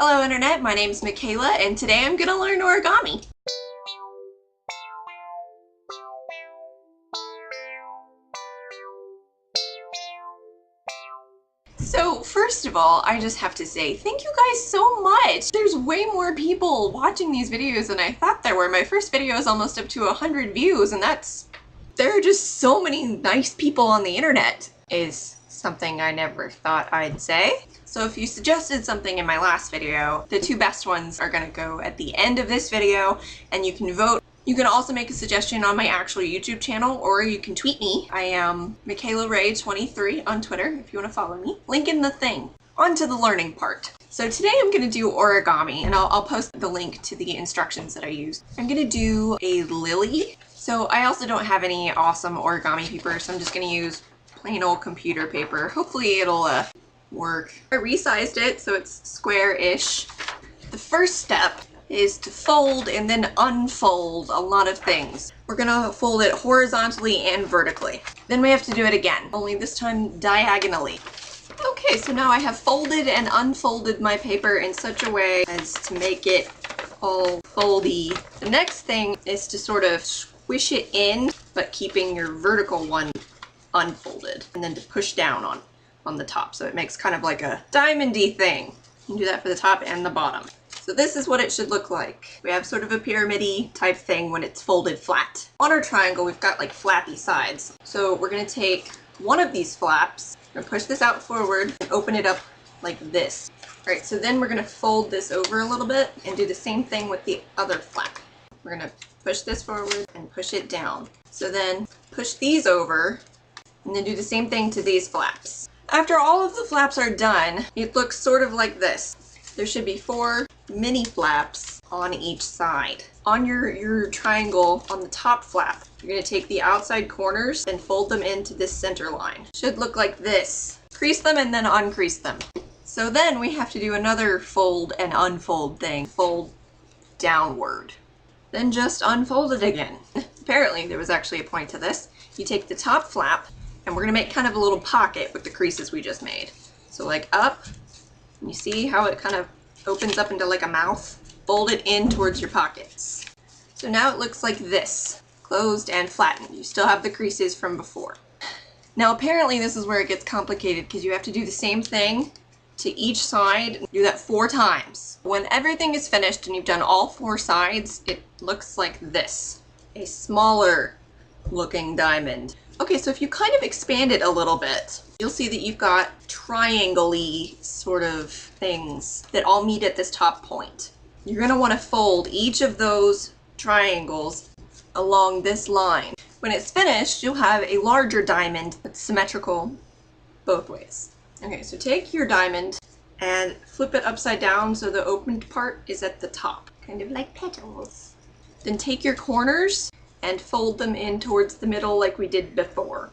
Hello Internet, my name's Michaela and today I'm gonna learn origami. So first of all, I just have to say thank you guys so much. There's way more people watching these videos than I thought there were. My first video is almost up to 100 views and there are just so many nice people on the internet is something I never thought I'd say. So if you suggested something in my last video, the two best ones are gonna go at the end of this video and you can vote. You can also make a suggestion on my actual YouTube channel or you can tweet me. I am Michaela Ray 23 on Twitter if you want to follow me. Link in the thing. On to the learning part. So today I'm going to do origami and I'll post the link to the instructions that I used. I'm going to do a lily. So I also don't have any awesome origami paper, so I'm just going to use plain old computer paper. Hopefully it'll work. I resized it so it's square-ish. The first step is to fold and then unfold a lot of things. We're gonna fold it horizontally and vertically. Then we have to do it again, only this time diagonally. Okay, so now I have folded and unfolded my paper in such a way as to make it all foldy. The next thing is to sort of squish it in, but keeping your vertical one unfolded, and then to push down on the top, so it makes kind of like a diamond-y thing. You can do that for the top and the bottom. So this is what it should look like. We have sort of a pyramid-y type thing when it's folded flat. On our triangle, we've got like flappy sides. So we're gonna take one of these flaps, we're gonna push this out forward and open it up like this. All right, so then we're gonna fold this over a little bit and do the same thing with the other flap. We're gonna push this forward and push it down. So then push these over and then do the same thing to these flaps. After all of the flaps are done, it looks sort of like this. There should be 4 mini flaps on each side. On your triangle, on the top flap, you're going to take the outside corners and fold them into this center line. Should look like this. Crease them and then uncrease them. So then we have to do another fold and unfold thing. Fold downward. Then just unfold it again. Apparently there was actually a point to this. You take the top flap and we're going to make kind of a little pocket with the creases we just made. So like up. You see how it kind of opens up into like a mouth? Fold it in towards your pockets. So now it looks like this, closed and flattened. You still have the creases from before. Now apparently this is where it gets complicated because you have to do the same thing to each side. Do that 4 times. When everything is finished and you've done all 4 sides, it looks like this. A smaller looking diamond. Okay, so if you kind of expand it a little bit, you'll see that you've got triangle-y sort of things that all meet at this top point. You're going to want to fold each of those triangles along this line. When it's finished, you'll have a larger diamond that's symmetrical both ways. Okay, so take your diamond and flip it upside down so the opened part is at the top, kind of like petals. Then take your corners and fold them in towards the middle like we did before.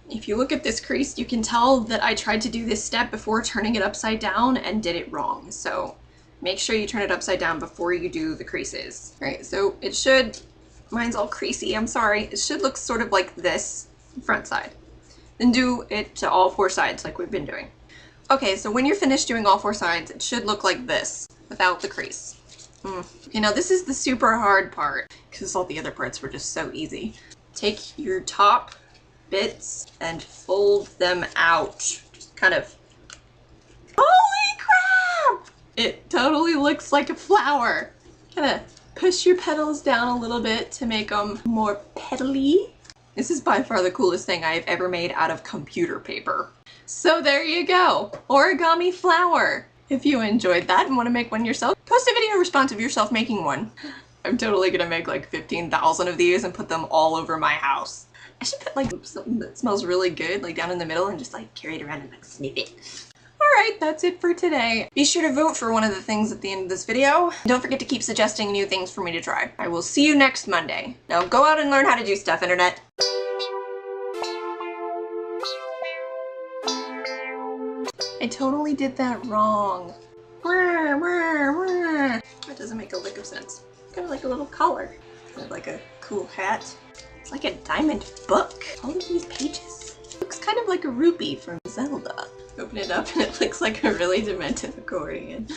If you look at this crease, you can tell that I tried to do this step before turning it upside down and did it wrong. So make sure you turn it upside down before you do the creases. All right, so it should, mine's all creasy, I'm sorry. It should look sort of like this, front side. Then do it to all 4 sides like we've been doing. Okay, so when you're finished doing all 4 sides, it should look like this without the crease. Okay, now this is the super hard part because all the other parts were just so easy. Take your top bits and fold them out. Just kind of... Holy crap! It totally looks like a flower. Kind of push your petals down a little bit to make them more petally. This is by far the coolest thing I've ever made out of computer paper. So there you go. Origami flower. If you enjoyed that and want to make one yourself, post a video response of yourself making one. I'm totally gonna make like 15,000 of these and put them all over my house. I should put like something that smells really good like down in the middle and just like carry it around and like sniff it. Alright, that's it for today. Be sure to vote for one of the things at the end of this video. Don't forget to keep suggesting new things for me to try. I will see you next Monday. Now go out and learn how to do stuff, Internet. I totally did that wrong. That doesn't make a lick of sense. It's kind of like a little collar. Kind of like a cool hat. It's like a diamond book. All of these pages. Looks kind of like a rupee from Zelda. Open it up and it looks like a really demented accordion.